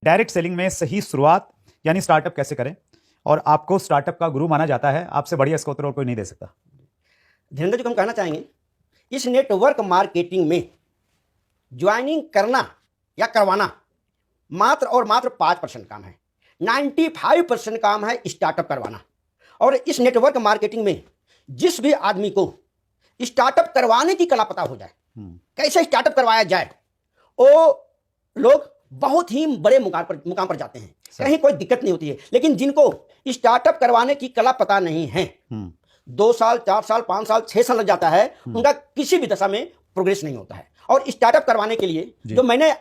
Direct selling में सही शुरुआत यानी स्टार्टअप कैसे करें, और आपको स्टार्टअप का गुरु माना जाता है, आपसे बढ़िया इसका उत्तर और कोई नहीं दे सकता। धीरेन्द्र जी को हम कहना चाहेंगे, इस नेटवर्क मार्केटिंग में ज्वाइनिंग करना या करवाना मात्र और मात्र 5% काम है। 95% काम है स्टार्टअप करवाना। और इस नेटवर्क मार्केटिंग में जिस भी आदमी को स्टार्टअप करवाने की कला पता हो जाए, कैसे स्टार्टअप करवाया जाए, वो लोग बहुत ही बड़े मुकाम पर जाते हैं, कहीं कोई दिक्कत नहीं होती है। लेकिन जिनको स्टार्टअप करवाने की कला पता नहीं है, 2 साल 4 साल 5 साल 6 साल लग जाता है, उनका किसी भी दशा में प्रोग्रेस नहीं होता है। और स्टार्टअप करवाने के लिए जो मैंने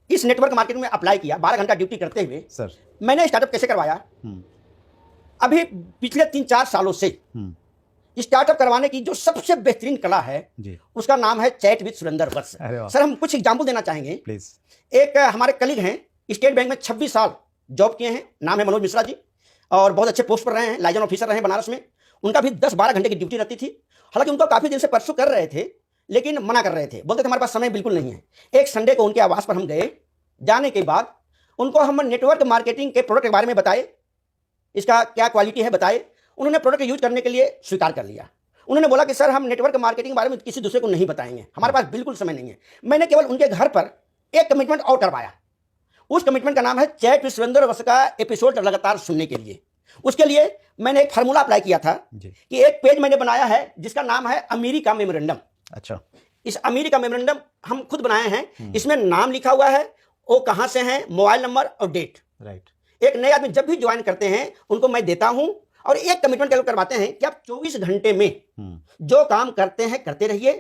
इस नेटवर्क मार्केटिंग में अप्लाई किया, 12 घंटा ड्यूटी करते हुए सर, मैंने स्टार्टअप कैसे करवाया, अभी पिछले 3-4 सालों से स्टार्टअप करवाने की जो सबसे बेहतरीन कला है उसका नाम है chat with Surendra Vats. Sir, हम कुछ एग्जांपल देना चाहेंगे। प्लीज। एक हमारे कलीग हैं, स्टेट बैंक में 26 साल जॉब किए हैं, नाम है मनोज मिश्रा जी, और बहुत अच्छे पोस्ट पर रहे हैं, लाइजन ऑफिसर रहे हैं बनारस में। उनका भी 10-12 घंटे की ड्यूटी रहती थी। हालांकि उनको काफी दिन से परसू कर रहे थे, लेकिन मना कर रहे थे, बोलते थे हमारे पास समय बिल्कुल नहीं है। एक संडे को उनके आवास पर हम गए, जाने के बाद उनको हम नेटवर्क मार्केटिंग के प्रोडक्ट के बारे में बताए, इसका क्या क्वालिटी है बताए। उन्होंने प्रोडक्ट यूज करने के लिए स्वीकार कर लिया। उन्होंने बोला कि सर, हम नेटवर्क मार्केटिंग के बारे में किसी दूसरे को नहीं बताएंगे, हमारे पास बिल्कुल समय नहीं है। मैंने केवल उनके घर पर एक कमिटमेंट और करवाया। उस कमिटमेंट का नाम है चैट विद सुरेंद्र वत्स का एपिसोड लगातार सुनने के लिए। उसके लिए मैंने एक फार्मूला अप्लाई किया था कि एक पेज मैंने बनाया है जिसका नाम है अमेरिका मेमोरेंडम। अच्छा। इस अमेरिका मेमोरेंडम हम खुद बनाए हैं। इसमें नाम लिखा हुआ है, वो कहां से हैं, मोबाइल नंबर और डेट। राइट। एक नए आदमी जब भी ज्वाइन करते हैं उनको मैं देता हूं, और एक कमिटमेंट करवाते हैं कि आप 24 घंटे में जो काम करते हैं करते रहिए।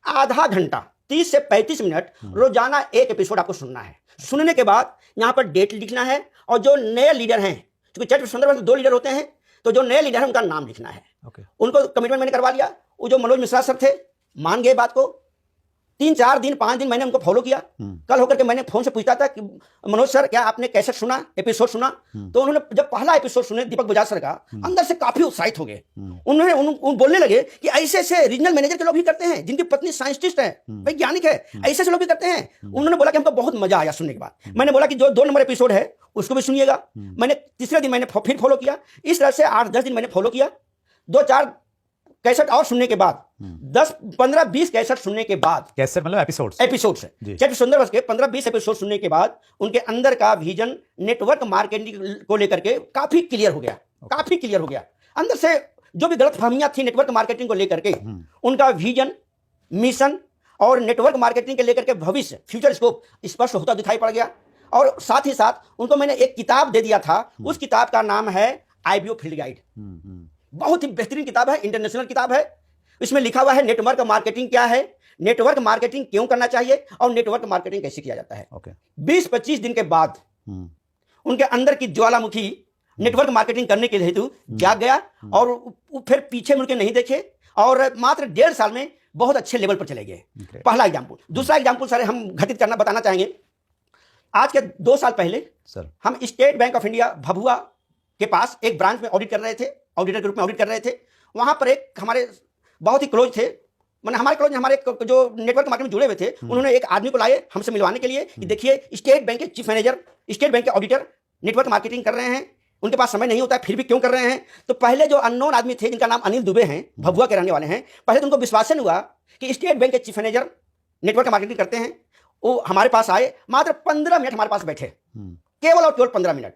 आधा घंटा 30 से 35 मिनट रोजाना एक एपिसोड आपको सुनना है। सुनने के बाद यहां पर डेट लिखना है, और जो नए लीडर हैं, क्योंकि chat with Surendra Vats 2 leader होते हैं, तो जो नए लीडर हैं उनका नाम लिखना है। उनको कमिटमेंट मैंने करवा लिया। वो जो मनोज मिश्रा सर थे, मान गए बात को। 3-4 दिन 5 दिन मैंने उनको फॉलो किया। कल होकर के मैंने फोन से पूछता था कि मनोज सर, क्या आपने कैसे सुना, एपिसोड सुना? तो उन्होंने जब पहला एपिसोड सुने दीपक बजाज सर का, अंदर से काफी उत्साहित हो गए। उन्होंने बोलने लगे कि ऐसे ऐसे रीजनल मैनेजर के लोग भी करते हैं, जिनकी पत्नी साइंटिस्ट है, वैज्ञानिक है, ऐसे ऐसे लोग भी करते हैं। उन्होंने बोला कि हमको बहुत मजा आया सुनने के बाद। मैंने बोला कि जो 2 नंबर एपिसोड है उसको भी सुनिएगा। मैंने तीसरे दिन मैंने फिर फॉलो किया। इस तरह से 8-10 दिन मैंने फॉलो किया। 2-4 कैसेट और सुनने के बाद, 10-15-20 कैसेट सुनने के बाद, कैसेट मतलब एपिसोड से चैट विद सुरेंद्र वत्स के 15-20 एपिसोड सुनने के बाद उनके अंदर का विजन नेटवर्क मार्केटिंग को लेकर के काफी क्लियर हो गया। अंदर से जो भी गलतफहमियां थी नेटवर्क मार्केटिंग को लेकर के, उनका विजन, मिशन और नेटवर्क मार्केटिंग के लेकर के भविष्य, फ्यूचर स्कोप स्पष्ट होता दिखाई पड़ गया। और साथ ही साथ उनको मैंने एक किताब दे दिया था। उस किताब का नाम है IBO फील्ड गाइड। बहुत ही बेहतरीन किताब है, इंटरनेशनल किताब है। इसमें लिखा हुआ है नेटवर्क मार्केटिंग क्या है, नेटवर्क मार्केटिंग क्यों करना चाहिए, और नेटवर्क मार्केटिंग कैसे किया जाता है। 20-25 दिन के बाद उनके अंदर की ज्वालामुखी नेटवर्क मार्केटिंग करने के हेतु जाग गया, और फिर पीछे मुड़ के नहीं देखे, और मात्र 1.5 साल में बहुत अच्छे लेवल पर चले गए। पहला एग्जाम्पल। दूसरा एग्जाम्पल सर हम घटित करना बताना चाहेंगे। आज के 2 साल पहले सर हम स्टेट बैंक ऑफ इंडिया भभुआ के पास एक ब्रांच में ऑडिट कर रहे थे, ऑडिटर के रूप में ऑडिट कर रहे थे। वहां पर एक हमारे बहुत ही क्लोज थे, मैंने हमारे जो नेटवर्क मार्केट में जुड़े हुए थे, उन्होंने एक आदमी को लाए हमसे मिलवाने के लिए कि देखिए, स्टेट बैंक के चीफ मैनेजर, स्टेट बैंक के ऑडिटर नेटवर्क मार्केटिंग कर रहे हैं, उनके पास समय नहीं होता है, फिर भी क्यों कर रहे हैं। तो पहले जो अननोन आदमी थे, जिनका नाम अनिल दुबे हैं, भभुआ के रहने वाले हैं, पहले तो उनको विश्वास हुआ कि स्टेट बैंक के चीफ मैनेजर नेटवर्क मार्केटिंग करते हैं। वो हमारे पास आए, मात्र 15 मिनट हमारे पास बैठे, केवल और केवल 15 मिनट।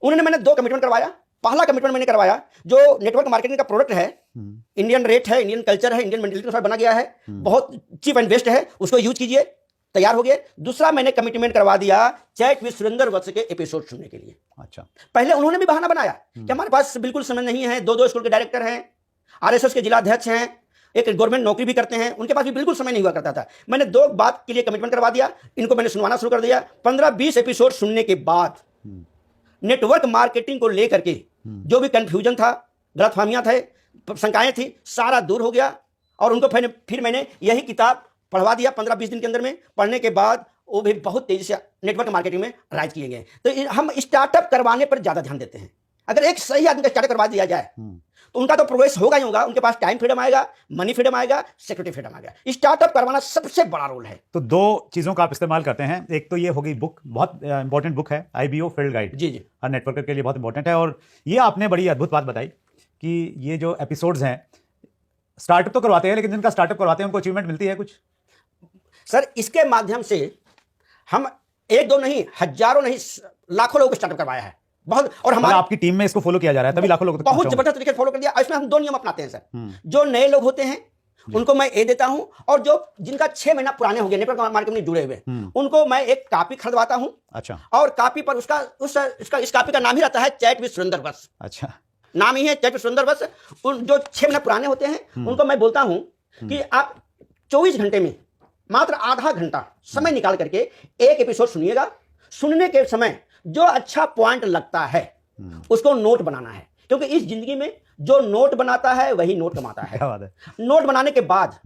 उन्होंने मैंने 2 कमिटमेंट करवाया। पहला कमिटमेंट मैंने करवाया, जो नेटवर्क मार्केटिंग का प्रोडक्ट है, इंडियन रेट है, इंडियन कल्चर है, इंडियन मेंटालिटी के साथ बना गया है, बहुत चीप एंड बेस्ट है, उसको यूज कीजिए, तैयार हो गए। दूसरा मैंने कमिटमेंट करवा दिया चैट विद सुरेंद्र वत्स के एपिसोड सुनने के लिए। अच्छा। पहले उन्होंने भी बहाना बनाया कि हमारे पास बिल्कुल समय नहीं है, 2 स्कूल के डायरेक्टर हैं, RSS के जिला अध्यक्ष हैं, एक गवर्नमेंट नौकरी भी करते हैं, उनके पास भी बिल्कुल समय नहीं हुआ करता था। मैंने 2 बात के लिए कमिटमेंट करवा दिया, इनको मैंने सुनवाना शुरू कर दिया। 15-20 एपिसोड सुनने के बाद नेटवर्क मार्केटिंग को लेकर के जो भी कंफ्यूजन था, गलतफहमियां थे, शंकाएं थी, सारा दूर हो गया। और उनको फिर मैंने यही किताब पढ़वा दिया 15-20 दिन के अंदर में। पढ़ने के बाद वो भी बहुत तेजी से नेटवर्क मार्केटिंग में राइज किए गए। तो हम स्टार्टअप करवाने पर ज्यादा ध्यान देते हैं। अगर एक सही आदमी का स्टार्टअप करवा दिया जाए तो उनका तो प्रोग्रेस होगा ही होगा, उनके पास टाइम फ्रीडम आएगा, मनी फ्रीडम आएगा, सिक्योरिटी फ्रीडम आएगा। स्टार्टअप करवाना सबसे बड़ा रोल है। तो दो चीज़ों का आप इस्तेमाल करते हैं, एक तो ये होगी बुक, बहुत इंपॉर्टेंट बुक है IBO फील्ड गाइड, जी जी, हर नेटवर्कर के लिए बहुत इंपॉर्टेंट है। और ये आपने बड़ी अद्भुत बात बताई कि ये जो एपिसोड्स हैं, स्टार्टअप तो करवाते हैं, लेकिन जिनका स्टार्टअप करवाते हैं उनको अचीवमेंट मिलती है कुछ? सर इसके माध्यम से हम एक दो नहीं, हजारों नहीं, लाखों लोगों को स्टार्टअप करवाया है बहुत। और हमारे आपकी टीम में इसको फॉलो किया जा रहा है, तभी लाखों लोग तक बहुत पहुंचे जबरदस्त तरीके से फॉलो कर दिया। और इसमें हम दो नियम अपनाते हैं सर। होंगे। जो नए लोग होते हैं उनको मैं ए देता हूं, और जो जिनका 6 महीना पुराने हो गए नेटवर्क मार्केटिंग में जुड़े हुए, उनको मैं एक कॉपी खरीदवाता हूं। अच्छा। और कॉपी पर इस कॉपी का नाम ही रहता है चैट विद सुरेंद्र बस। अच्छा। नाम ही है चैट विद सुरेंद्र बस। उन जो 6 महीना पुराने होते हैं उनको मैं बोलता हूं कि आप 24 घंटे में मात्र आधा घंटा समय निकाल करके एक एपिसोड सुनिएगा। सुनने के समय जो अच्छा पॉइंट लगता है उसको नोट बनाना है, क्योंकि इस जिंदगी में जो नोट बनाता है वही नोट कमाता है। क्या बात है। नोट बनाने के बाद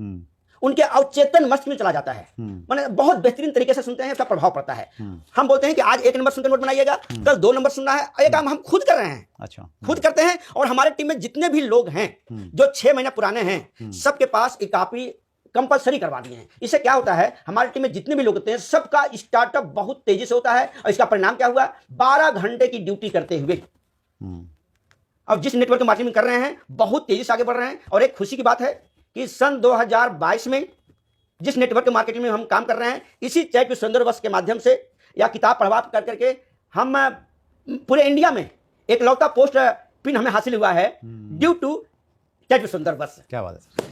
उनके अवचेतन मस्तिष्क में चला जाता है, माने बहुत बेहतरीन तरीके से सुनते हैं, उसका प्रभाव पड़ता है। हम बोलते हैं कि आज 1 नंबर सुनकर नोट बनाइएगा, कल 2 नंबर सुनना है। ये काम हम खुद कर रहे हैं। अच्छा। खुद करते हैं। और हमारे टीम में जितने भी लोग हैं जो 6 महीने पुराने हैं, सबके पास एक कॉपी कंपलसरी करवा दिए हैं। इससे क्या होता है, हमारी टीम में जितने भी लोग होते हैं सबका स्टार्टअप बहुत तेजी से होता है। और इसका परिणाम क्या हुआ, 12 घंटे की ड्यूटी करते हुए अब जिस नेटवर्क मार्केटिंग कर रहे हैं बहुत तेजी से आगे बढ़ रहे हैं। और एक खुशी की बात है कि सन 2022 में जिस नेटवर्क मार्केटिंग में हम काम कर रहे हैं, इसी चैट विद सुरेंद्र बस के माध्यम से या किताब पढ़वा कर करके हम पूरे इंडिया में एक लौता पोस्ट पिन हमें हासिल हुआ है due to chat with Surendra बस। क्या बात है।